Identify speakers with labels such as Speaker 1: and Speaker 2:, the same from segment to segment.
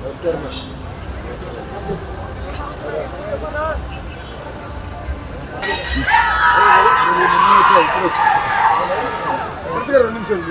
Speaker 1: నమస్కారం. ఇప్పుడు 2 నిమిషాలు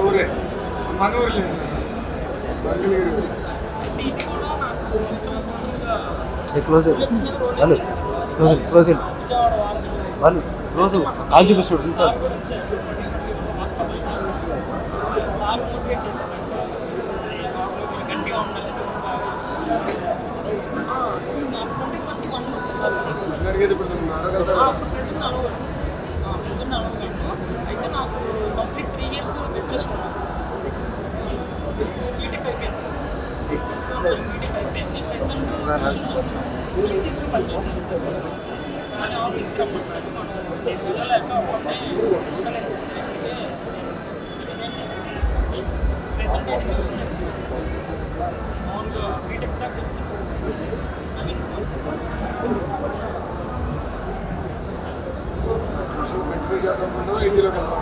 Speaker 1: ఊరే మన ఊరు మంగళగిరి
Speaker 2: క్లోజ్ వాళ్ళు close all the best sir.
Speaker 3: అయితే నాకు కంప్లీట్ 3 years బెడ్ రెస్ట్ ఉన్నాను సార్. బీటెక్ అయిపోయింది సార్. బీటెక్ అయిపోయింది. ప్రెసెంట్ ఈసీఎస్లో పనిచేశాను సార్. కానీ ఆఫీస్కి రమ్మన్నారు. నేను వెళ్ళలేక ఉండలేదు సార్. అందుకే రిజైన్ చేస్తాను. ప్రెసెంట్ అయితే చూసినట్టు మామూలుగా బీటెక్ దాకా చెప్తాను. నవీన్ కుమార్ సార్.
Speaker 1: కంటిన్యూ చేద్దాం ఐటీలో కదా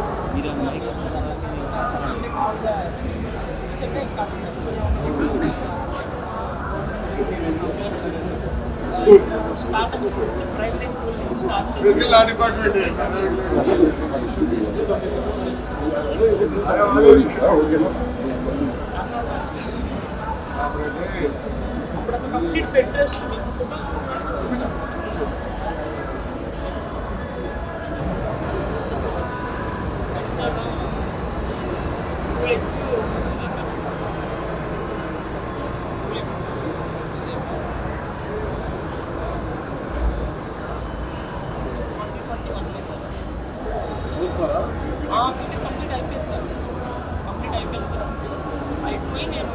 Speaker 3: startup school sir. Primary school నుంచి స్టార్ట్ చేసి
Speaker 1: బేసికల్ ఆ డిపార్ట్మెంట్
Speaker 3: అప్పుడు అసలు కంప్లీట్ బెడ్ రెస్ట్. మీకు ఫొటోస్ చూపిస్తాను. కంప్లీట్ అయిపోయింది సార్. అయిపోయి నేను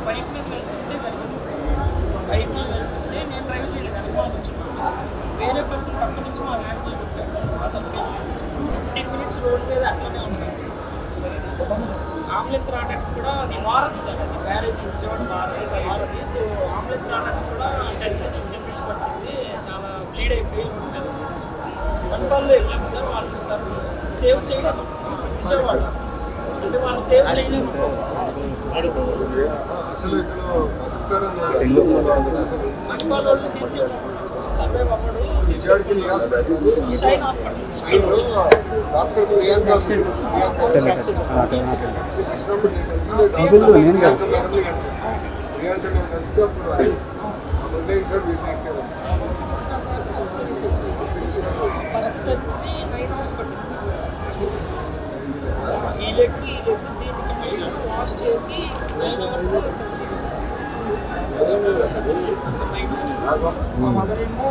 Speaker 3: బైక్ మీద వెళ్తుంటే జరిగింది సార్. బైక్ మీద వెళ్తుంటే నేను డ్రైవ్ చేయలేదు, అనుభవం వచ్చున్నాను. వేరే పర్సన్ పక్క నుంచి మా వ్యాన్ మీద పెట్టారు సార్. అతను 15 minutes రోడ్ మీద అట్లనే ఉంటాను. అంబులెన్స్ రావడానికి కూడా అది మారదు సార్. అది బ్యారేజ్ విజయవాడ మారది. సో అంబులెన్స్ రావడానికి కూడా 10-15 minutes పడుతుంది. చాలా బ్లీడ్ అయిపోయి రోడ్డు మీద అనుభవాల్లో వెళ్ళాము సార్. వాళ్ళు సార్ సేవ్ చేయలేము విజయవాడ అంటే వాళ్ళు సేవ్ చేయలేము.
Speaker 1: అసలు ఇతను
Speaker 3: అనుభవాల వాళ్ళు తీసుకెళ్ళాము. సర్వైవ్ అవ్వడు.
Speaker 1: విజయవాడకి
Speaker 3: షైన్ హాస్పిటల్
Speaker 1: డాక్టర్ ప్రియాంక కృష్ణప్పుడు నేను కలిసి అప్పుడు మొదలైంది సార్ వీటిని
Speaker 3: ఫస్ట్ సర్జరీ 9 హాస్పిటల్. ఈ లెగ్ దీనికి వాష్ చేసి 9 hours సర్జరీ ఫస్ట్ సర్జరీ చేశాను సార్. 9 hours. మా మదర్ ఏమో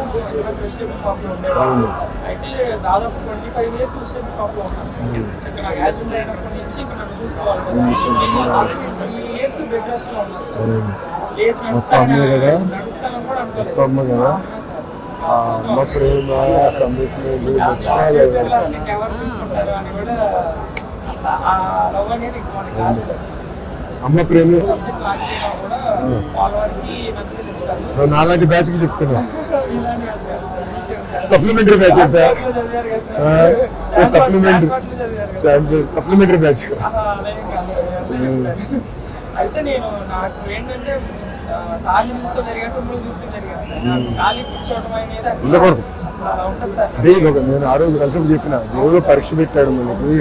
Speaker 3: వెజిటేబుల్ షాప్లో ఉండేవాళ్ళు. అయితే దాదాపు 25 years వెజిటేబుల్ షాప్లో ఉన్నాను. ఇక్కడ యాక్సిడెంట్ అయినప్పటి నుంచి ఇక్కడ నన్ను చూసుకోవాలి కదా. 3 years బెడ్ రెస్ట్లో ఉన్నాను సార్. లేచి నడుస్తాను కూడా అనుకోలేదు
Speaker 1: అమ్మ కదా
Speaker 3: అవునా సార్
Speaker 1: ఆ అమ్మ ప్రేమ కమిట్మెంట్
Speaker 3: అసలు ఎవరు తీసుకుంటారు అని కూడా అసలు ఆ లవ్ అనేది ఇంక మనకి కాదు సార్
Speaker 1: అమ్మ ప్రేమ
Speaker 3: సబ్జెక్ట్ లాంటిగా కూడా వాళ్ళ వారికి మంచిగా చెప్తారు
Speaker 1: నాలాంటి బ్యాచ్ కి చెప్తున్నా
Speaker 3: ఇలాంటి కాదు కదా సార్ ఇంకేం సార్
Speaker 1: సప్లిమెంటరీ బ్యాచ్
Speaker 3: ట్రాన్స్పోర్ట్లో చదివారు కదా సార్
Speaker 1: సప్లిమెంటరీ
Speaker 3: ట్రాన్స్పోర్ట్లో చదివారు కదా
Speaker 1: సప్లిమెంటరీ బ్యాచ్
Speaker 3: అలా ఏం కాదు అయితే నేను నాకు ఏంటంటే సార్లు చూస్తూ జరిగాక మిమ్మల్ని చూస్తూ జరిగాను నాకు ఖాళీ కూర్చోవడం అనేది అసలు
Speaker 1: ఉండకూడదు.
Speaker 3: అసలు అలా ఉంటుంది సార్
Speaker 1: అదే నేను ఆ రోజు కలిసి చెప్పిన దేవుడు పరీక్ష పెట్టాడు మనకి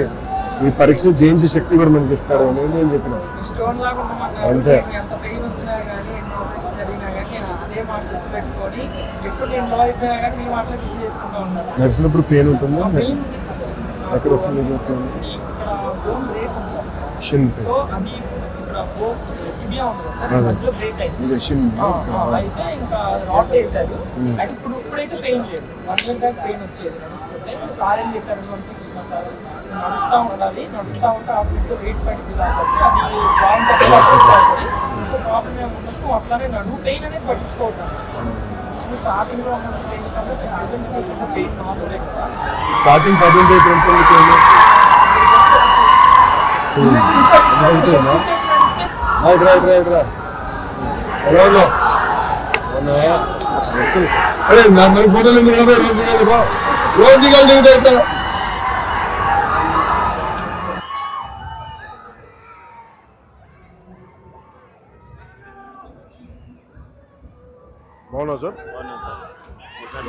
Speaker 1: ఈ పరీక్ష జయించే శక్తి కూడా మనకి ఇస్తాడు అని నేను చెప్పిన
Speaker 3: స్టోన్ లాగా ఉండమన్నారు
Speaker 1: అంతే.
Speaker 3: నేను ఎంత పెయిన్ వచ్చినా కానీ ఎన్ని ఆపరేషన్ జరిగినా కానీ నేను అదే మాట గుర్తు పెట్టుకొని ఎప్పుడు నేను లో అయిపోయినా కానీ మీ మాటలు గుర్తు చేసుకుంటూ ఉంటాను
Speaker 1: నడిచినప్పుడు పెయిన్ ఉంటుందా
Speaker 3: పెయిన్ ఉంది సార్
Speaker 1: ఎక్కడ వస్తుంది
Speaker 3: ఇక్కడ బోన్ బ్రేక్ ఉంది సార్
Speaker 1: షిన్
Speaker 3: సో అది ఇక్కడ బోన్ టిబియా ఉంది సార్
Speaker 1: అదే.
Speaker 3: మధ్యలో బ్రేక్ అయింది
Speaker 1: ఇది షిన్
Speaker 3: అయితే ఇంకా రాడ్ వేసారు అది ఇప్పుడైతే పెయిన్ లేదు 1 year బ్యాక్ పెయిన్ వచ్చేది నడుస్తుంటే సార్ ఏం చెప్పారు కృష్ణ సార్ నడుస్తూ ఉండాలి నడుస్తూ ఉంటే ఆటోమేటిక్గా వెయిట్ పడింది కాబట్టి అది జాయింట్ అవుతుంది సో ప్రాబ్లం ఏమి ఉండదు అట్లానే నడుము పెయిన్ అనేది పట్టించుకోవద్దు స్టార్టింగ్ లో ఉన్న పెయిన్ కన్నా పెయిన్ నార్మలే కదా
Speaker 1: స్టార్టింగ్ 10 ఎంత ఉంటుంది పెయిన్
Speaker 3: ఎంతసేపు నడిస్తే
Speaker 1: రైట్ రా ఎలా ఉన్నావు అరే నా మరి ఫోటోలు ఎందుకు రోజు దిగాలి బా రోజు దిగాలి దిగుతా ఇట్లా బాగున్నా సార్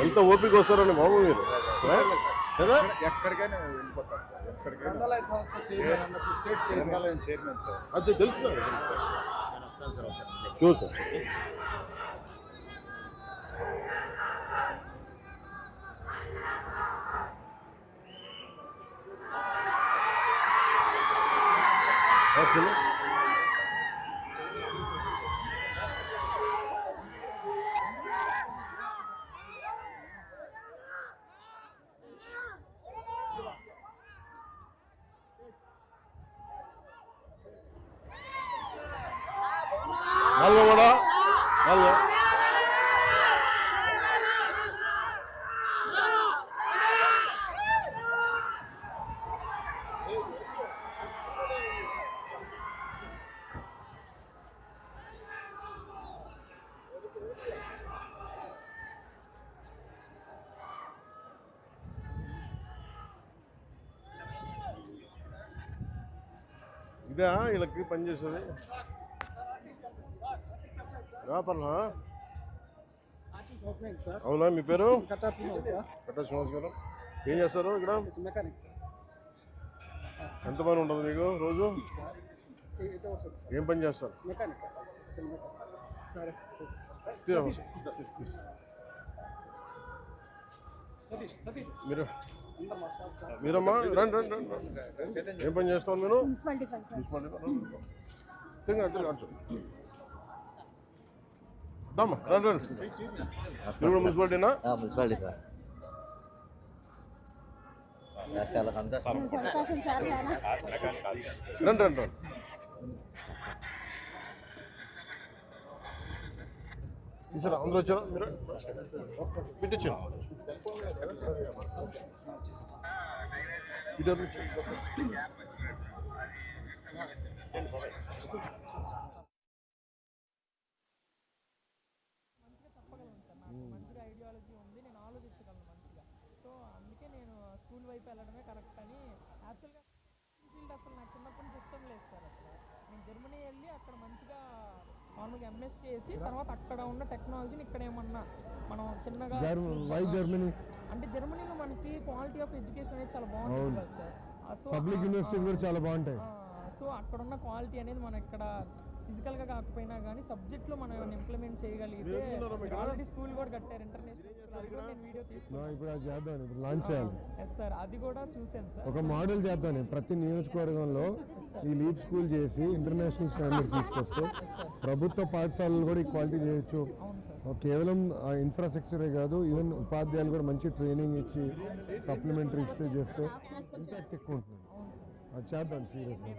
Speaker 1: ఎంత ఓపిక వస్తారండి బాబు మీరు కదా
Speaker 4: ఎక్కడికైనా వెళ్ళిపోతారు సార్ ఎక్కడికైనా
Speaker 5: గ్రంథాలయ సంస్థ చైర్మన్ అన్నప్పుడు స్టేట్ చైర్మన్
Speaker 4: గ్రంథాలయం చైర్మన్ సార్
Speaker 1: అది తెలుసు నాకు, తెలుసు సార్ షూర్ సార్ అసలు నాలుగో కూడా నాలుగో ఇదా వీళ్ళకి పనిచేస్తుంది వ్యాపారం
Speaker 5: సార్
Speaker 1: అవునా మీ పేరు
Speaker 5: కట్టార్ శ్రీనివాస్ సార్
Speaker 1: కట్టా శ్రీనివాస్ గారు ఏం చేస్తారు ఇక్కడ
Speaker 5: మెకానిక్ సార్
Speaker 1: ఎంత పని ఉంటుంది మీకు రోజు
Speaker 5: సార్ 8 hours
Speaker 1: ఏం పని చేస్తారు
Speaker 5: మెకానిక్ సరే
Speaker 1: తీరా.
Speaker 5: సతీష్
Speaker 1: మీరు మీరమ్మా రండి రండి రండి ఏం పని చేస్తాను మీరు
Speaker 6: మున్సిపాలిటీ ఫండ్ సార్
Speaker 1: దమ్మా రండి రండి మీరు కూడా మున్సిపాలిటీనా
Speaker 7: మున్సిపాలిటీ సార్ సార్ చాలా సంతోషం
Speaker 6: సంతోషం సార్ చాలా
Speaker 1: రండి రండి రండి తీసారా అందరూ వచ్చారా మీరు పెట్టించాను ఇద్దరు నుంచి
Speaker 3: మంచిగా ఐడియాలజీ ఉంది నేను ఆలోచించగలను మంచిగా సో అందుకే నేను స్కూల్ వైపు వెళ్ళడమే కరెక్ట్ అని యాక్చువల్గా ఫీల్డ్ అసలు నాకు చిన్నప్పటి నుంచి ఇష్టం లేదు సార్ అసలు నేను జర్మనీ వెళ్ళి అక్కడ మంచిగా మామూలుగా ఎంఎస్ చేసి తర్వాత అక్కడ ఉన్న టెక్నాలజీని ఇక్కడ ఏమన్నా మనం చిన్నగా
Speaker 1: జర్మనీ
Speaker 3: అంటే జర్మనీలో మనకి క్వాలిటీ ఆఫ్ ఎడ్యుకేషన్ అనేది చాలా బాగుంటుంది కదా సార్ సో
Speaker 1: పబ్లిక్ యూనివర్సిటీస్ కూడా చాలా బాగుంటాయి
Speaker 3: సో అక్కడ ఉన్న క్వాలిటీ అనేది మనం ఇక్కడ ఫిజికల్గా కాకపోయినా కానీ సబ్జెక్ట్లో మనం ఇంప్లిమెంట్ చేయగలిగితే ఆల్రెడీ స్కూల్ కూడా కట్టారు ఇంటర్నేషనల్ అది కూడా నేను వీడియో తీసుకున్నాను
Speaker 1: ఇప్పుడు అది చేద్దాం ఇప్పుడు లాంచ్ చేయాలి
Speaker 3: ఎస్ సార్ అది కూడా చూసాను సార్
Speaker 1: ఒక మోడల్ చేద్దాం ప్రతి నియోజకవర్గంలో ఈ లీప్ స్కూల్ చేసి ఇంటర్నేషనల్ స్టాండర్డ్స్ తీసుకొస్తే ప్రభుత్వ పాఠశాలలు కూడా ఈ క్వాలిటీ చేయొచ్చు
Speaker 3: అవును సార్
Speaker 1: కేవలం ఇన్ఫ్రాస్ట్రక్చరే కాదు ఈవెన్ ఉపాధ్యాయులు కూడా మంచి ట్రైనింగ్ ఇచ్చి సప్లిమెంటరీ ఇస్తే చేస్తే ఇంపాక్ట్ ఎక్కువ ఉంటుంది అది చేద్దాం సీరియస్గా.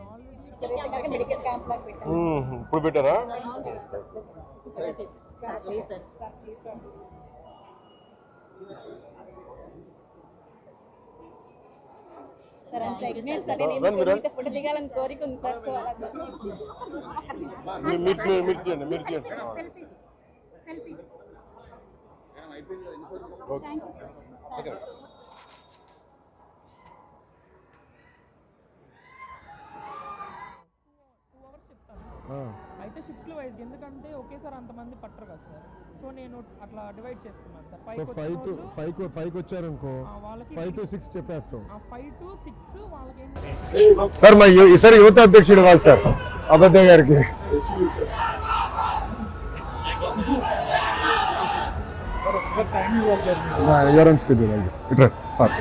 Speaker 6: మెడికల్ క్యాంప్ లాగా పెట్టాను.
Speaker 8: ఇప్పుడు పెట్టారా?
Speaker 6: Sir please sir. Sir I'm pregnant sir. నేను మీతో ఫోటో దిగాలని కోరిక ఉంది సార్. సో అలా
Speaker 8: మీరు చేయండి, మీరు చేయండి.
Speaker 6: సెల్ఫీ.
Speaker 8: ఓకే.
Speaker 3: అయితే షిఫ్ట్లు వైజ్ ఎందుకంటే ఒకేసారి అంతమంది పట్టరు కదా సార్. సో నేను అట్లా డివైడ్ చేసుకున్నాను సార్.
Speaker 1: సో 5 కి వచ్చారనుకో, 5 to 6 చెప్పేస్తాం.
Speaker 3: 5 to 6 వాళ్ళకి
Speaker 1: సార్ మా ఈసారి యువత అధ్యక్షుడు కావాలి సార్ అబద్ధ గారికి. ఎవరైనా స్కెడ్యూల్ ఇట్లా sir.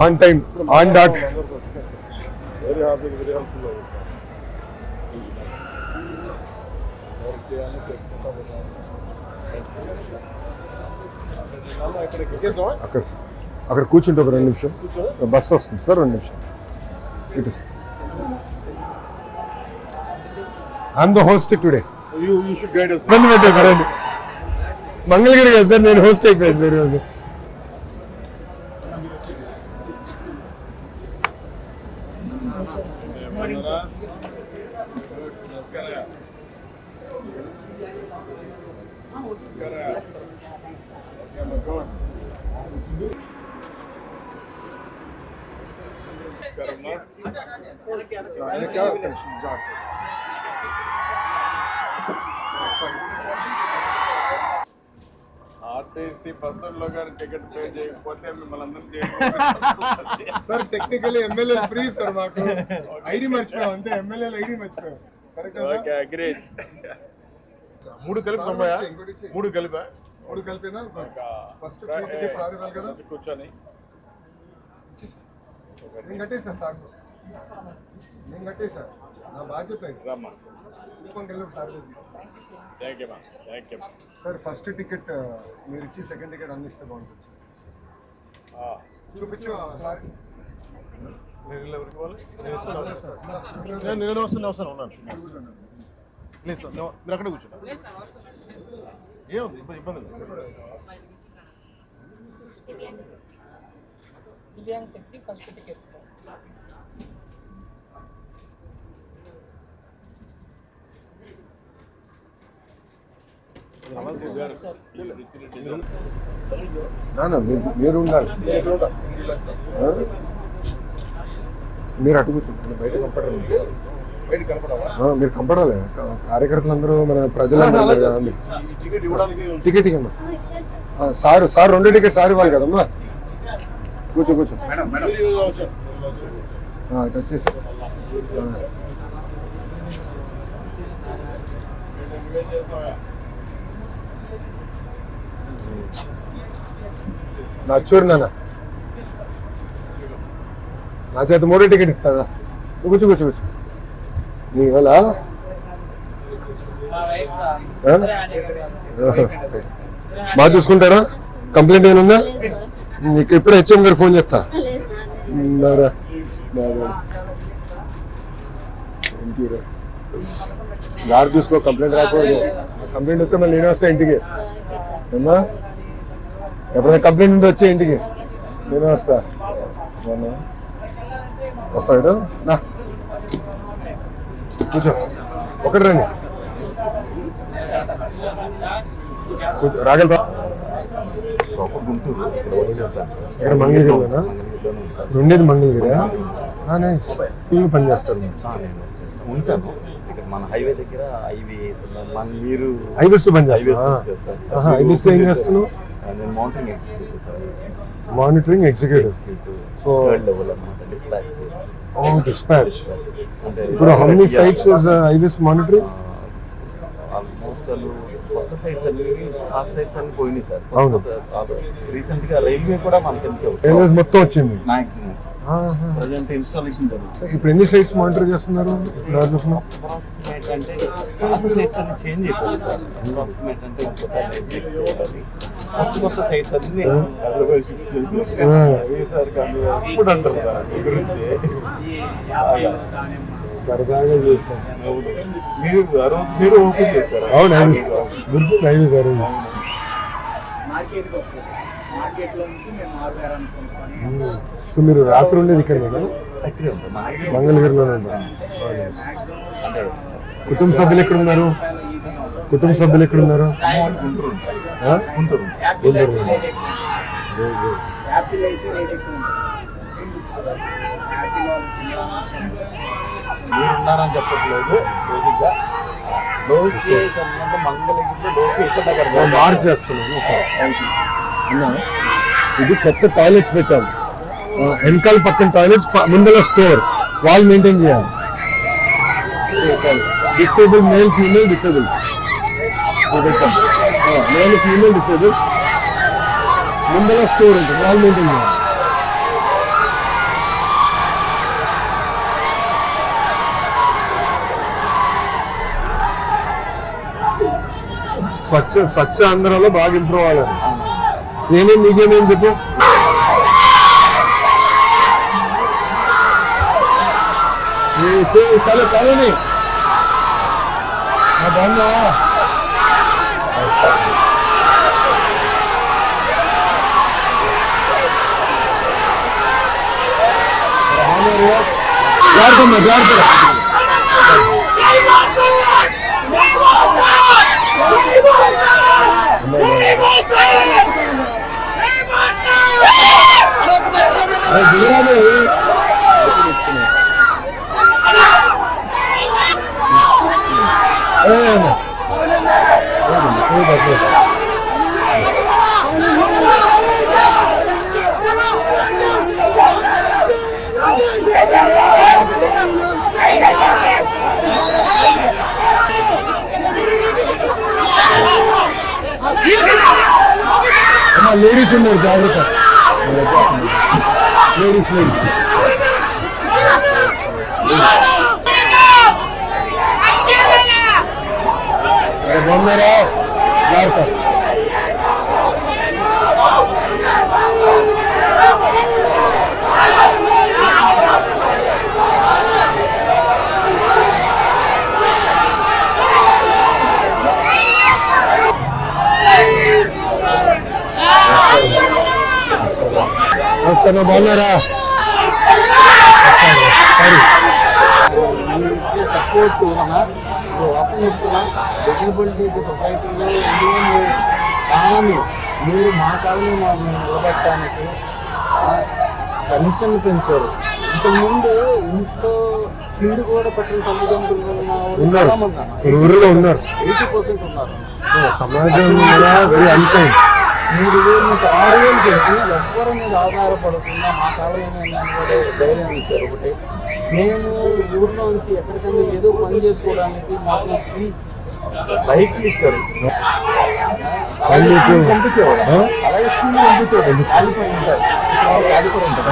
Speaker 1: On time, on dot.
Speaker 8: Very happy, very helpful.
Speaker 1: అక్కడ కూర్చుంటే ఒక 2 నిమిషం, బస్సు వస్తుంది సార్. 2 నిమిషం. ఇటు I'm the host today.
Speaker 8: You should guide us.
Speaker 1: ఇబ్బంది పెట్టే కదండి, మంగళగిరి కదా సార్, నేను హోస్ట్ అయిపోయాను ఈరోజు.
Speaker 4: ఆర్టీసీ బస్సుల్లో కానీ టికెట్ పే చేయకపోతే మిమ్మల్ని అందరూ
Speaker 1: sir technically MLA free sir, మాకు ఐడి మర్చిపోయాం అంతే, ఎమ్మెల్యేల ఐడి మర్చిపోయాం.
Speaker 4: Okay agreed.
Speaker 8: 3 కలిపి 90. 3 కలిపా?
Speaker 1: 3 కలిపినా ఫస్ట్ ఫ్రీ టికెట్ సార్ ఇవ్వాలి కదా.
Speaker 4: కూర్చొని
Speaker 1: నేను కట్టేసా సార్, నేను కట్టేసా, నా బాధ్యత.
Speaker 4: రమ్మా.
Speaker 1: Sir
Speaker 4: thank you
Speaker 1: sir first ticket మీరు ఇచ్చి సెకండ్ టికెట్ అందిస్తే బాగుంటుంది. చూపించు సార్.
Speaker 8: నేను వస్తాను ఉన్నాను. లేదు సార్, మీరు అక్కడ కూర్చున్నా. ఏముంది ఇబ్బంది లేదు.
Speaker 3: దివ్యాంగ్ శక్తి ఫస్ట్ టికెట్ సార్.
Speaker 1: మీరు ఉండాలి, మీరు అటు కూర్చోండి, బయట కనపడాలి. మీరు కనపడాలి, కార్యకర్తలందరూ మన ప్రజలందరూ కదా. టికెట్ ఇవ్వమ్మా సార్. 2 టికెట్ సార్ ఇవ్వాలి కదమ్మా. కూర్చో ఇటు వచ్చేసి. నా చూడు నాన్న, నా చేత 3 టికెట్ ఇస్తానా? కూర్చో నీ వల్ల బాగా చూసుకుంటారా? కంప్లైంట్ ఏమన్నా? నీకు ఇప్పుడు హెచ్ఎం గారు ఫోన్ చేస్తా. గారు చూసుకో, కంప్లైంట్ రాకూడదు. కంప్లైంట్ వస్తే మళ్ళీ నేను వస్తా ఇంటికి. ఏమా ఎప్పుడైనా కంప్లైంట్ ఉంటే వచ్చే ఇంటికి, నేను వస్తా. వస్తాడు నా కూర్చో. ఒకటి రండి రాగలరా? ఇక్కడ మంగళగిరిలోనా? ఉండేది మంగళగిరా? పని చేస్తారు.
Speaker 7: ఉంటాను ఇక్కడ మన హైవే దగ్గర. హైవేస్
Speaker 1: లో పని చేస్తాను. హైవేస్ లో ఏం చేస్తున్నావు?
Speaker 7: Monitoring executive sir.
Speaker 1: Monitoring executive. So
Speaker 7: level అన్నమాట. డిస్పాచ్.
Speaker 1: డిస్పాచ్.
Speaker 7: అంటే
Speaker 1: ఇప్పుడు how many sites highways monitoring?
Speaker 7: Almost కొత్త సైట్స్ అన్ని, పాత సైట్స్ అన్ని పోయినాయి సార్.
Speaker 1: అవును.
Speaker 7: రీసెంట్ గా రైల్వే కూడా మనకి
Speaker 1: రైల్వేస్ మొత్తం వచ్చింది
Speaker 7: మాక్సిమం. ప్రజెంట్ ఇన్స్టాలేషన్ జరుగుతుంది.
Speaker 1: ఇప్పుడు ఎన్ని సైట్స్ మానిటర్ చేస్తున్నారు
Speaker 7: అప్రాక్సిమేట్ అంటే పాత సైట్స్ అన్ని చేంజ్ అయిపోయింది సార్. అప్రాక్సిమేట్ అంటే ఇంకోసారి చెక్ చేయాలి. కొత్త సైట్స్ అన్ని షిఫ్ట్ చేసి సార్ ఇప్పుడు అంటారు సార్ మీ గురించి
Speaker 1: సరదాగా చేస్తాం.
Speaker 7: మీరు ఓపెన్ చేస్తారు.
Speaker 1: అవును గుర్తు ఐదు గారు.
Speaker 5: మార్కెట్కి వస్తుంది సార్. మార్కెట్లో నుంచి మేము ఆర్డర్ అనుకుంటాం.
Speaker 1: సో మీరు రాత్రి ఉండేది ఇక్కడ కదా,
Speaker 7: ఇక్కడే ఉంటాం.
Speaker 1: మంగళగిరిలోనే ఉంటారు. కుటుంబ సభ్యులు ఎక్కడ ఉన్నారు? కుటుంబ సభ్యులు ఎక్కడ ఉన్నారు?
Speaker 7: గుంటూరు
Speaker 1: గుంటూరు.
Speaker 5: యాపిల్ అయితే రేట్ ఎక్కువ ఉంటుంది సార్. యాపిల్ వాళ్ళు సినిమా
Speaker 7: మీరు ఉన్నారని చెప్పట్లేదు. బేసిక్గా లోకేషన్ అంటే మంగళగిరిలో లోకేషన్ దగ్గర
Speaker 1: మార్క్ చేస్తున్నాను. అన్నా ఇది కొత్త టాయిలెట్స్ పెట్టాం. వెనకాల పక్కన టాయిలెట్స్, ముందర స్టోర్, వాల్ మెయింటైన్ చేయాలి. డిసేబుల్ మేల్ ఫీమేల్ డిసేబుల్ పెట్టాం. మేల్ ఫీమేల్ డిసేబుల్, ముందర స్టోర్ ఉంటుంది, వాల్ మెయింటైన్ చేయాలి. స్వచ్ఛ ఆంధ్రాలో బాగా ఇంప్రూవ్ అవ్వాలి. నీకేమేం చెప్పు. కలని బాగున్నా జాగ్రత్త జాగ్రత్త. లేడీస్ ఉన్నారు, జాగ్రత్త. లేడీస్ బాగున్నారా? జాగ్రత్త. నమస్కారం, బాగున్నారా?
Speaker 7: ఇచ్చే సపోర్ట్ అసలు చెప్తున్నా, డిజబిలిటీ సొసైటీలో కాలనీ మీరు మా కాలనీ నిలబెట్టడానికి పెన్షన్ పెంచారు. ఇంతకుముందు ఇంట్లో తిండి కూడా పెట్టిన తల్లిదండ్రులు చాలా మంది
Speaker 1: ఊరిలో ఉన్నారు.
Speaker 7: 80% ఉన్నారు.
Speaker 1: సమాజం వెరీ అన్కైండ్.
Speaker 7: 3,000 నుంచి 6,000 చేసి ఎవ్వరి మీద ఆధారపడకుండా మా కాలం కూడా ధైర్యం ఇచ్చారు. ఒకటి, మేము ఊర్లో నుంచి ఎక్కడికైనా ఏదో పని చేసుకోవడానికి మాకు ఫ్రీ బైక్లు ఇచ్చారు. అలాగే స్కూల్ పంపించేవాడు. కాలిపడి ఉంటారు, కాలిపడి ఉంటారు.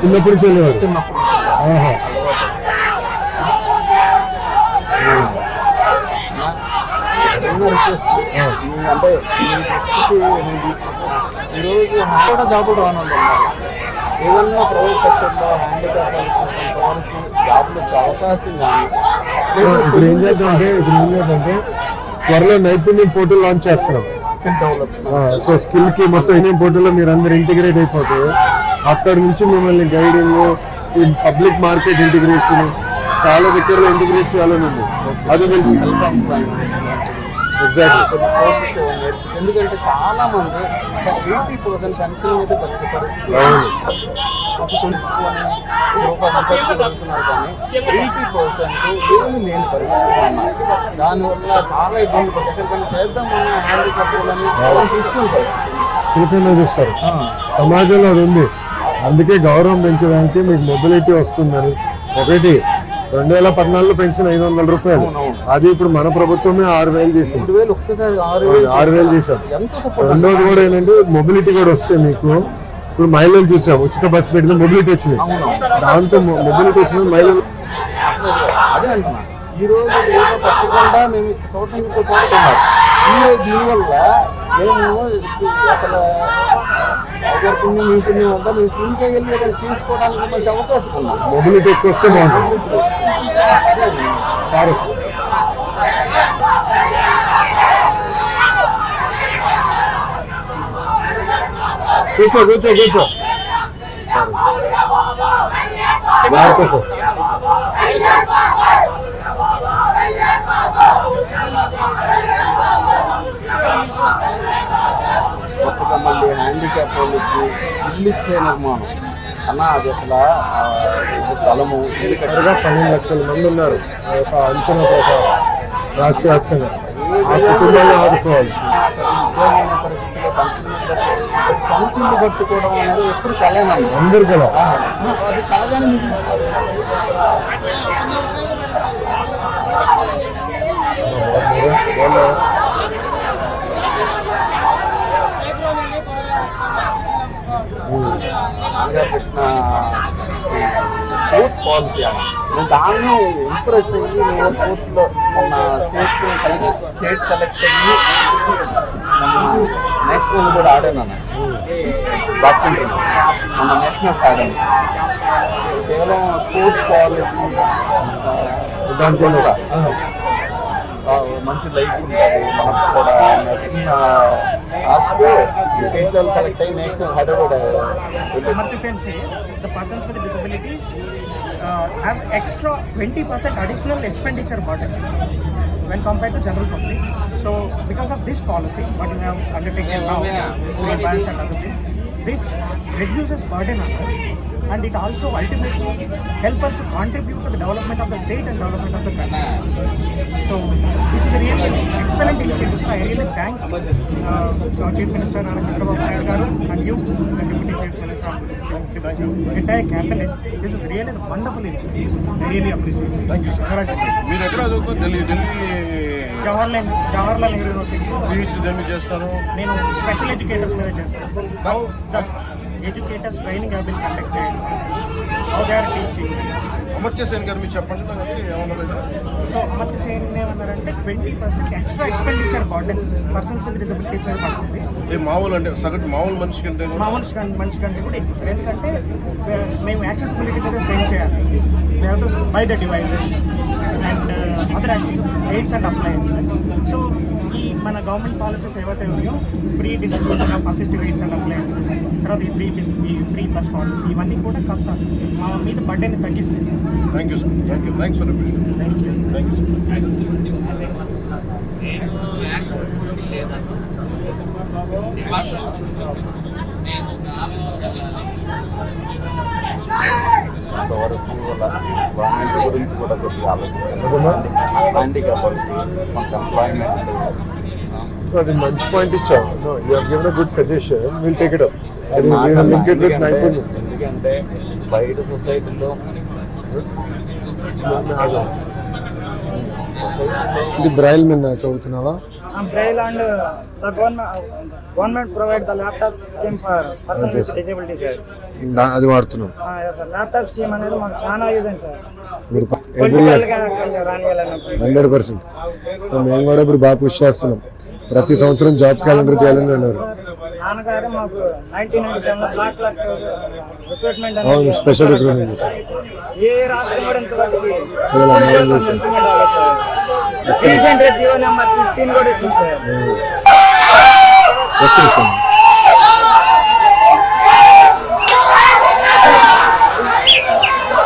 Speaker 1: చిన్నప్పటి నుంచి వెళ్ళేవాడు.
Speaker 7: చిన్నప్పుడు చిన్న రిక్వెస్ట్ అంటే ఈ దృష్టికి నేను తీసుకొస్తాను. ఈరోజు కూడా జాబ్ రానున్నారు. ఏదన్నా ప్రైవేట్ సెక్టర్లో హ్యాండిక్యాప్ కొంతవరకు జాబ్లు వచ్చే అవకాశం కానీ
Speaker 1: ఇప్పుడు ఏం చేద్దామంటే త్వరలో నైపుణ్యం పోర్టల్ లాంచ్ చేస్తున్నాం. సో స్కిల్ కి మొత్తం ఇండియన్ పోర్టల్లో మీరు అందరు ఇంటిగ్రేట్ అయిపోతే అక్కడ నుంచి మిమ్మల్ని గైడింగ్, పబ్లిక్ మార్కెట్ ఇంటిగ్రేషన్ చాలా దగ్గరలో ఇంటిగ్రేట్ చేయాలని ఉంది. అది ఎగ్జాక్ట్లీ.
Speaker 7: ఎందుకంటే చాలా మంది 80% పెన్షన్ మీద బతికే పరిస్థితి జరుగుతున్నారు. కానీ 80% ఏమి లేని పరిస్థితి ఉన్నారు. దానివల్ల చాలా ఇబ్బంది పడుతుంది. ఎక్కడికైనా చేద్దామన్న హ్యాండిక్యాప్లని తీసుకుంటారు,
Speaker 1: చూపులో చూస్తారు. సమాజంలో అది ఉంది. అందుకే గౌరవం పెంచడానికి మీకు మొబిలిటీ వస్తుందని. ఒకటి 2014లో పెన్షన్ 500 రూపాయలు. అది ఇప్పుడు మన ప్రభుత్వమే 6,000 చేసింది.
Speaker 7: 3,000 ఒక్కసారి
Speaker 1: 6,000 చేశాం.
Speaker 7: ఎంత సపోర్ట్.
Speaker 1: రెండోది కూడా ఏంటంటే మొబిలిటీ కూడా వస్తే మీకు ఇప్పుడు మహిళలు చూసాం, ఉచిత బస్సు పెట్టిన మొబిలిటీ వచ్చినాయి. దాంతో మొబిలిటీ వచ్చిన మహిళలు
Speaker 7: అదే అంటున్నా. ఈ రోజు ఏదో తప్పకుండా మేము చోట ఇంకో చోట కొన్నారు. దీనివల్ల మేము అసలు పుణ్యం మీ పుణ్యం వల్ల మేము ఇంకే వెళ్ళి ఏదైనా చేసుకోవడానికి మంచి అవకాశం ఉంది.
Speaker 1: మొబిలిటీ ఎక్కువ వస్తే బాగుంటుంది. సారీ కూర్చో కూర్చో కూర్చో. వాడుకో సార్.
Speaker 7: కొత్తగా మళ్ళీ హ్యాండిక్యాప్ వాళ్ళకి ఇల్లు ఇచ్చే నిర్మాణం అన్న, అది అసలు స్థలము ఇల్లు
Speaker 1: కరెక్ట్గా 12 లక్షల మంది ఉన్నారు ఒక అంచనా ప్రకారం రాష్ట్ర వ్యాప్తంగా. ఆ కుటుంబాన్ని ఆదుకోవాలి.
Speaker 7: ఉద్యోగమైన పరిస్థితుల్లో సొంత ఇల్లు కట్టుకోవడం అనేది ఎప్పుడు కలనండి
Speaker 1: అందరు కదా.
Speaker 7: అది కలగానే పెట్టిన స్పోర్ట్స్ పాలసీ అని నేను దాన్ని ఇంప్రెస్ అయ్యి నేను స్పోర్ట్స్లో మొన్న స్టేట్ సెలెక్ట్ అయ్యి నేషనల్ కూడా ఆడాను. బ్యాడ్మింటన్ మొన్న నేషనల్స్ ఆడాను. కేవలం స్పోర్ట్స్ పాలసీ
Speaker 1: దాంట్లో కూడా
Speaker 7: మంచి లైఫ్ ఉంటుంది మనకు కూడా. స్టేట్ లెవెల్ సెలెక్ట్ అయ్యి national Hyderabad.
Speaker 9: Amartya Sen says the persons with disabilities have extra 20% additional expenditure burden when compared to general public. So because of this policy, what you have undertaken now, this free bus and other things, this reduces burden on us, and it also ultimately help us to contribute to the development of the state and development of the country. So this is a really excellent initiative. So I really thank our Chief Minister Nara Chandrababu Naidu garu and you, the Deputy Chief Minister, entire cabinet. This is really a wonderful initiative. I really appreciate it.
Speaker 4: Thank you, sir. మీరు ఎక్కడ చదువుతారు? Delhi
Speaker 9: Jawaharlal Nehru university.
Speaker 4: PhD ఏమి చేస్తారు?
Speaker 9: నేను special educators మీద చేస్తాను sir. How the educators training have been conducted, how they are teaching.
Speaker 4: Amartya Sen గారు మీరు చెప్పండి నాకు అది ఏమన్నా.
Speaker 9: సో అమర్త్య సేన్ ఏమన్నారంటే 20% extra expenditure burden persons with disabilities మీద పడుతుంది.
Speaker 4: మామూలు అంటే సగటు మామూలు మనిషి కంటే
Speaker 9: మనిషి కంటే కూడా ఎక్కువ. ఎందుకంటే మేము యాక్సెసిబిలిటీ మీద స్పెండ్ చేయాలి. We have to buy the devices and other access AIDS and appliances. So ఈ మన గవర్నమెంట్ పాలసీస్ ఏవైతే ఉన్నాయో free distribution of assistive AIDS and appliances, తర్వాత ఈ ఫ్రీ బస్ పాలసీ, ఇవన్నీ కూడా కాస్త మా మీద బర్డెన్ తగ్గిస్తాయి sir.
Speaker 4: Thank you sir. Thank you. Thanks for
Speaker 9: thank you.
Speaker 4: Thank you
Speaker 7: అంతవరకు గవర్నమెంట్ గురించి కూడా కొద్దిగా ఆలోచించాలి. హ్యాండిక్యాప్ మనకు ఎంప్లాయ్మెంట్.
Speaker 1: అది మంచి పాయింట్ ఇచ్చావు. You have given a good suggestion. Will take it up. అది
Speaker 7: ఎందుకంటే బయట సొసైటీలో
Speaker 1: ఇది బ్రైల్ మీద చదువుతున్నావా?
Speaker 9: Braille and the government provide the laptop scheme for persons with disabilities.
Speaker 1: అది వాడుతున్నాం.
Speaker 9: Yes sir, laptop scheme అనేది మాకు చాలా యూజ్ అయింది సార్.
Speaker 1: మీరు
Speaker 9: పొలిటికల్ గా కొంచెం రానియాలన్నప్పుడు
Speaker 1: 100%. మేము కూడా ఇప్పుడు బాగా పుష్ చేస్తున్నాం. ప్రతి సంవత్సరం జాబ్ క్యాలెండర్ చేయాలని అన్నారు.
Speaker 9: నాన్నగారు మాకు 1997 బ్లాక్ రిక్రూట్మెంట్
Speaker 1: అవును, స్పెషల్ రిక్రూట్మెంట్ చేశారు.
Speaker 9: ఏ రాష్ట్రం కూడా ఇంతవరకు
Speaker 1: చేశారు.
Speaker 9: రీసెంట్ జియో నెంబర్ 15 కూడా వచ్చింది సార్.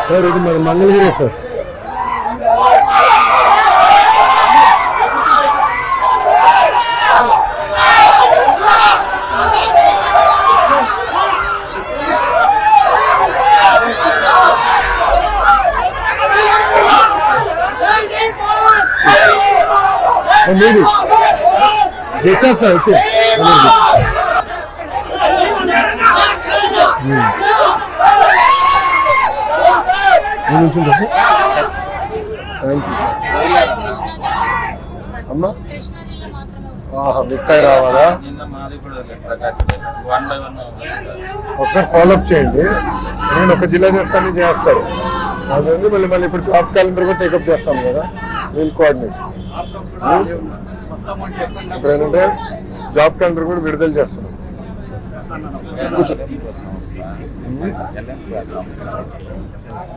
Speaker 1: సార్ ఇది మరి మంగళగిరి సార్. మీది చేసేస్తా వచ్చి నుంచి థ్యాంక్ యూ అమ్మా. మిఠాయి రావాలా? ఒకసారి ఫాలోఅప్ చేయండి. నేను ఒక జిల్లా చేస్తాను చేస్తాను. అదండి మళ్ళీ ఇప్పుడు జాబ్ క్యాలెండర్ కూడా టేకప్ చేస్తాం కదా, వీల్ కోఆర్డినేట్. ఇప్పుడు ఏంటంటే జాబ్ క్యాలెండర్ కూడా విడుదల చేస్తున్నాం.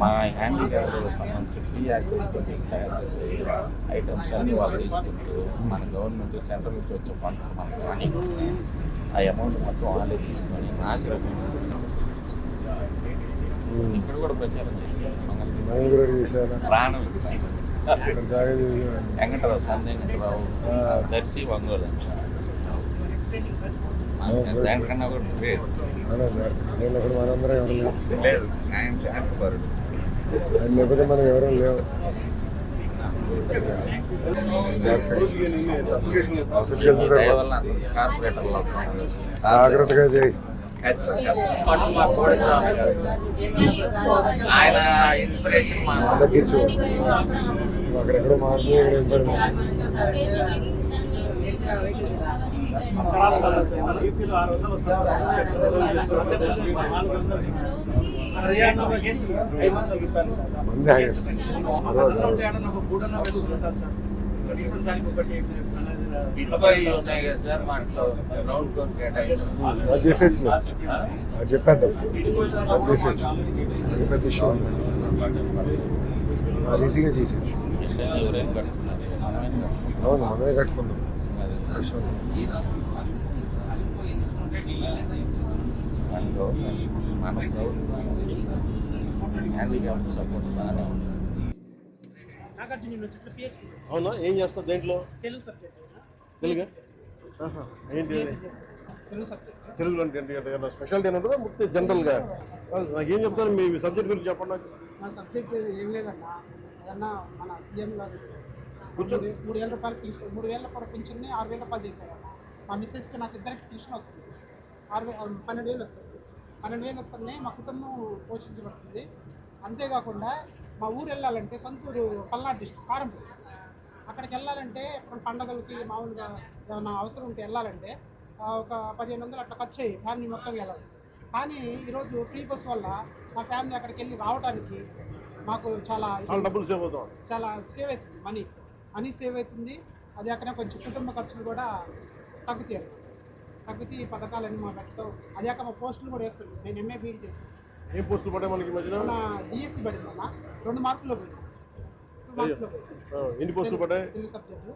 Speaker 2: మా హ్యాండిక్యాప్ సంబంధించి ఫ్రీ యాక్సెస్ తోటి తయారు చేసే ఐటమ్స్ అన్ని వాళ్ళు తీసుకుంటూ మన గవర్నమెంట్ సెంట్రల్ నుంచి వచ్చే ఫండ్స్ మనకు అని ఆ అమౌంట్ మొత్తం వాళ్ళే తీసుకొని ఆశీర్వదించారు. ఇక్కడ కూడా ప్రచారం చేశారు. ప్రాణం వెంకటరావు సందేంకటరావు దర్శి ఒంగోలు దానికన్నా కూడా లేదు.
Speaker 1: మనందరం ఎవరు
Speaker 2: లేదు ఆయన శాంతపరుడు.
Speaker 1: లేకపోతే మనం ఎవరూ లేవు.
Speaker 2: కార్పొరేటర్లు
Speaker 1: జాగ్రత్తగా చేయి.
Speaker 2: ఆయన ఇన్స్పిరేషన్
Speaker 1: తగ్గించు. అక్కడెక్కడో మార్పు ఇక్కడ ఇబ్బంది. మంది హైయెస్ట్. చేసేచ్చు అది చెప్పేద్దాం. చేసేచ్చు అది పెద్ద ఇష్యూ ఉంది. ఈజీగా చేసేచ్చు. అవును మనమే కట్టుకుందాం.
Speaker 9: నాగార్జున యూనివర్సిటీలో పిహెచ్డి.
Speaker 8: అవునా? ఏం చేస్తావు దేంట్లో?
Speaker 9: తెలుగు సబ్జెక్ట్.
Speaker 8: తెలుగు ఏంటి?
Speaker 9: తెలుగు సబ్జెక్ట్.
Speaker 8: తెలుగులో అంటే స్పెషాలిటీ అని ఉంటుందా మొత్తం జనరల్గా? నాకేం చెప్తారు మీ సబ్జెక్ట్ గురించి చెప్పండి నాకు.
Speaker 9: మన సబ్జెక్ట్ ఏం లేదన్నా, ఏదన్నా మన సీఎం గారు
Speaker 8: కూర్చోండి.
Speaker 9: 3,000 రూపాయలు పెన్షన్, 3,000 కూడా పెన్షన్ని 6,000 రూపాయలు చేశారన్న. మా మిస్సెస్కి నాకు ఇద్దరికి పెన్షన్ వస్తుంది. 12,000 వస్తుంది. 12,000 వస్తున్నాయి. మా కుటుంబం పోషించబడుతుంది. అంతేకాకుండా మా ఊరు వెళ్ళాలంటే సొంతూరు పల్నాడు డిస్ట్రిక్ట్ కారంపూడి. అక్కడికి వెళ్ళాలంటే పండగలకి మామూలుగా ఏమైనా అవసరం ఉంటే వెళ్ళాలంటే ఒక 1,500 అట్లా ఖర్చు అయ్యి ఫ్యామిలీ మొత్తం వెళ్ళాలి. కానీ ఈరోజు ఫ్రీ బస్ వల్ల మా ఫ్యామిలీ అక్కడికి వెళ్ళి రావడానికి మాకు చాలా
Speaker 8: డబ్బులు సేవ్ అవుతాం.
Speaker 9: చాలా సేవ్ అవుతుంది. మనీ సేవ్ అవుతుంది. అది అక్కడ కొంచెం కుటుంబ ఖర్చులు కూడా తగ్గుతాయి. ఈ పథకాలన్నీ మా పెట్టడం. అది కాక మా పోస్టులు కూడా వేస్తుంది. నేను ఎంఏ బీఈడి చేస్తాను.
Speaker 8: ఏం పోస్టులు పడ్డాయి మనకి మధ్యన?
Speaker 9: మన డిఎస్సి పడింది అన్న. 2 మార్కుల్లో పోయింది. 2 మార్క్స్లో పోయింది.
Speaker 8: ఎన్ని పోస్టులు పడ్డాయి?
Speaker 9: తెలుగు సబ్జెక్టు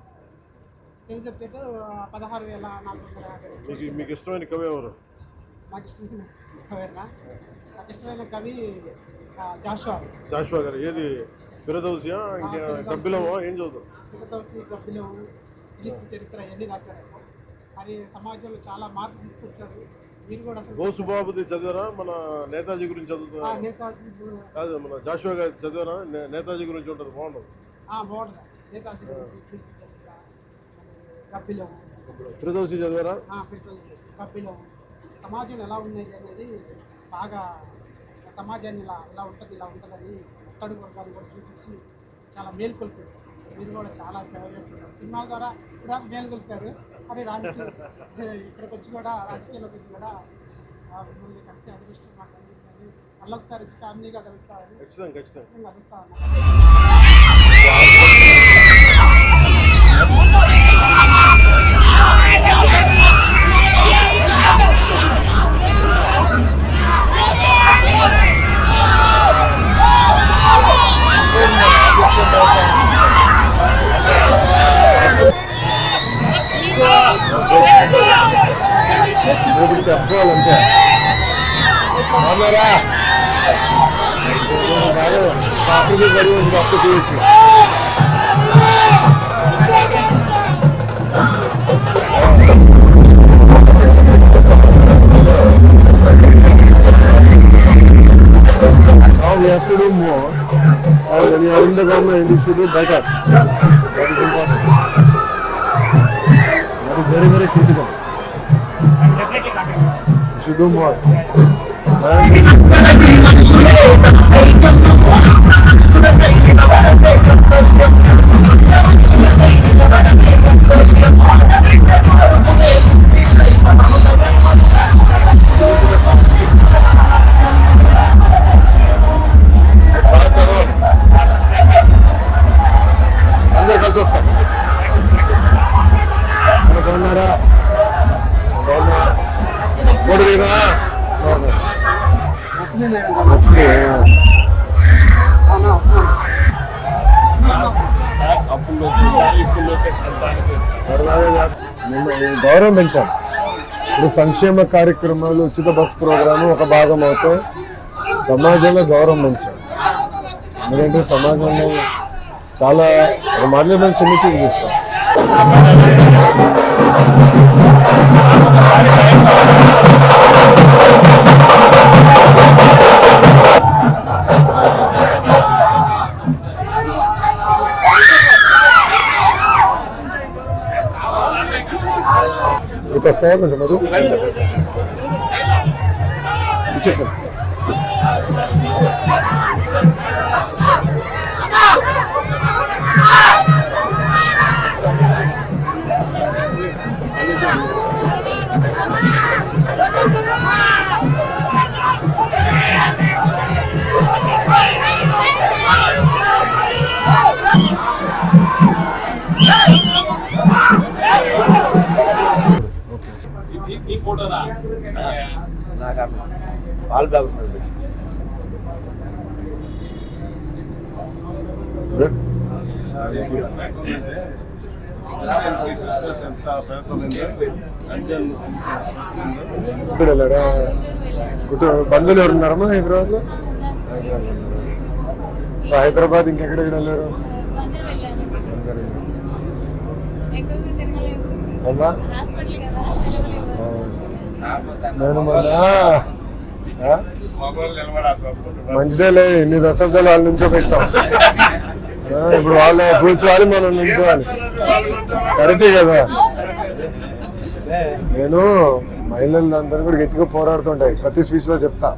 Speaker 9: 16,450.
Speaker 8: మీకు ఇష్టమైన కవి ఎవరు?
Speaker 9: నాకు ఇష్టమైన కవినా? నాకు ఇష్టమైన కవి జాషువా
Speaker 8: గారు. ఏది ఫిరదౌసియా ఇంకా గబ్బిలమా? ఏం చదువుతారు?
Speaker 9: ఫిరదౌసి, గబ్బిలం, క్రీస్తు చరిత్ర ఇవన్నీ రాశారన్న. అది సమాజంలో చాలా మార్పు తీసుకొచ్చారు. మీరు కూడా
Speaker 8: గోసుబాబుది చదివారా? మన నేతాజీ గురించి చదువుతారా?
Speaker 9: నేతాజీ
Speaker 8: కాదు, మన జాషువా గారి చదివారా? నేతాజీ గురించి ఉంటుంది, బాగుంటుంది.
Speaker 9: బాగుంటుంది. నేతాజీ గురించి, క్రీస్తు చరిత్ర, గబ్బిలం.
Speaker 8: ఫిరదౌసి చదివారా?
Speaker 9: కపిలం. సమాజం ఎలా ఉన్నది అనేది బాగా, సమాజాన్ని ఇలా ఉంటుంది ఉంటుందని అట్టడుగు వర్గాన్ని కూడా చూపించి చాలా మేలుకొల్పారు. మీరు కూడా చాలా సేవ చేస్తున్నారు. సినిమాల ద్వారా కూడా మేలుకొల్పారు. అది ఇక్కడికి వచ్చి కూడా రాజకీయాల్లోకి వచ్చి కూడా మిమ్మల్ని కలిసి అదృష్టం మాకు కలిగిందని మళ్ళీ ఒకసారి వచ్చి ఫ్యామిలీగా కలుస్తామని కలుస్తా ఉన్నాను.
Speaker 1: ఇప్పుడు చెప్పుకోవాలంటే అన్నారా అప్పటికి గడి ఉంది. అప్పు తీసి now we have to do more, and when you are in the government you should do better. That is important. That is very, very critical. You should do more. అందరు కలిసి వస్తాం. బాగున్నారా? గౌరవం పెంచాలి. ఇప్పుడు సంక్షేమ కార్యక్రమాలు, ఉచిత బస్ ప్రోగ్రాము ఒక భాగం అవుతాయి. సమాజంలో గౌరవం పెంచాలి. ఎందుకంటే సమాజంలో చాలా ఒక మాటలు మనం చిన్న చూపు చూస్తాం. మీకు వస్తాయా కొంచెం మధు ఇచ్చేసాను. బంధువులు ఎవరున్నారమ్మా హైదరాబాద్ లో? సో హైదరాబాద్ ఇంకెక్కడికి వెళ్ళారు? నేను మొన్న మంచిదేలే, ఇన్ని దశాబ్దాలు వాళ్ళ నుంచో పెట్టాం. ఇప్పుడు వాళ్ళ కూర్చోవాలి, మనం నిల్చోవాలి. కరెక్టే కదా. నేను మహిళలందరూ కూడా గట్టిగా పోరాడుతుంటాయి. ప్రతి స్పీచ్ లో చెప్తా,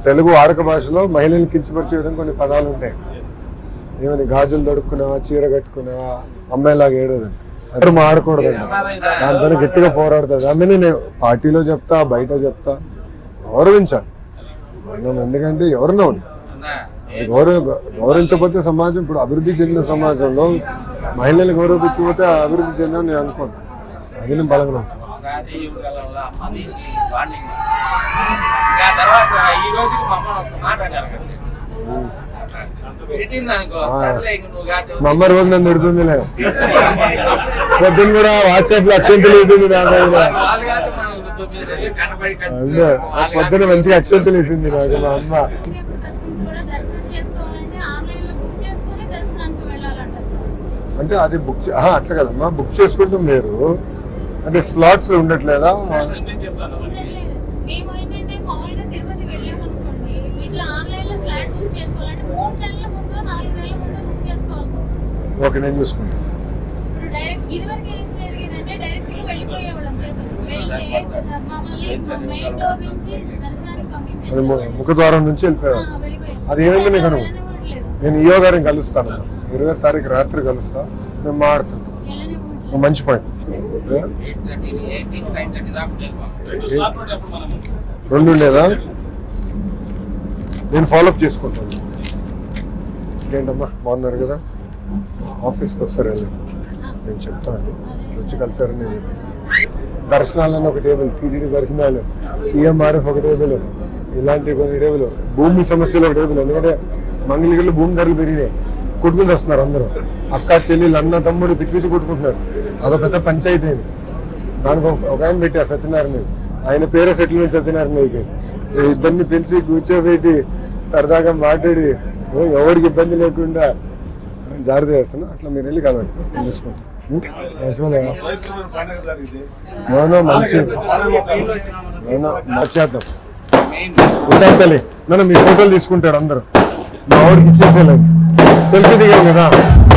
Speaker 1: తెలుగు వాడక భాషలో మహిళలు కించపరిచే విధంగా కొన్ని పదాలు ఉంటాయి. ఏమని గాజులు దొడుక్కున్నావా, చీర కట్టుకున్నావా, అమ్మాయిలాగా ఏడోదని అందరూ మాడకూడదండి. దాంతో గట్టిగా పోరాడుతుంది. ఆమె నేను పార్టీలో చెప్తా, బయట చెప్తా, గౌరవించాలి మనం. ఎందుకంటే ఎవరినో గౌరవించకపోతే సమాజం, ఇప్పుడు అభివృద్ధి చెందిన సమాజంలో మహిళలు గౌరవించకపోతే అభివృద్ధి చెందని నేను అనుకోను. అది నేను బలంగా మా అమ్మ రోజు నన్ను తిడుతుందిలే. పొద్దున్న కూడా వాట్సాప్ లో అక్షంతలు వేసింది నాకు. పొద్దున్న మంచిగా అక్షంతలు వేసింది నాకు మా అమ్మ. అంటే అది బుక్ అట్లా కదమ్మా, బుక్ చేసుకుంటాం మీరు అంటే స్లాట్స్ ఉండట్లేదా? ఓకే, నేను చూసుకుంటాను. ముఖద్వారం నుంచి వెళ్ళిపోయాను. అది ఏమైంది మీకు అనుకో, నేను ఈయో గారిని కలుస్తాను. 20వ తారీఖు రాత్రి కలుస్తా, మేము మాట్లాడుతాం. మంచి పాయింట్. 2 ఉండేదా? నేను ఫాలోఅప్ చేసుకుంటాను. ఏంటమ్మా బాగున్నారు కదా? ఆఫీస్కి ఒకసారి వెళ్ళండి, నేను చెప్తాను. వచ్చి కలిసారని నేను చెప్పాను. దర్శనాలన్నీ ఒక టేబుల్, టీటీడీ దర్శనాలు, సీఎంఆర్ఎఫ్ ఒక టేబుల్, ఇలాంటి కొన్ని టేబుల్, భూమి సమస్యలు ఒక టేబుల్. ఎందుకంటే మంగళగిరిలో భూమి ధరలు పెరిగినాయి, కొట్టుకుని వస్తున్నారు అందరూ. అక్క చెల్లెలు, అన్న తమ్ముడు పిచ్చి కొట్టుకుంటున్నారు. అదొక పెద్ద పంచాయతీ అయింది. దానికి ఒక ఆయన పెట్టా సత్యనారాయణ, ఆయన పేరే సెటిల్మెంట్ సత్యనారాయణకి. ఇద్దరిని పిలిచి కూర్చోబెట్టి సరదాగా మాట్లాడి ఎవరికి ఇబ్బంది లేకుండా జాగ్రత్త చేస్తున్నా. అట్లా మీరు వెళ్ళి కలవండి, నేను చూసుకుంటాను. మార్చేద్దాం. ఉంటాలి నన్ను మీ ఫోటోలు తీసుకుంటాడు అందరూ. మా ఆవిడకి ఇచ్చేసేలేదు, సెల్ఫీ దిగాను కదా,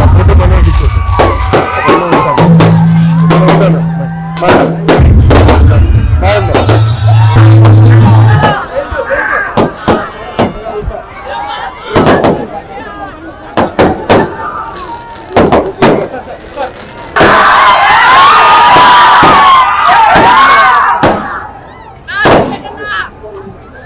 Speaker 1: ఆ ఫోటో మనకి ఇచ్చేసాను. ఉంటాను.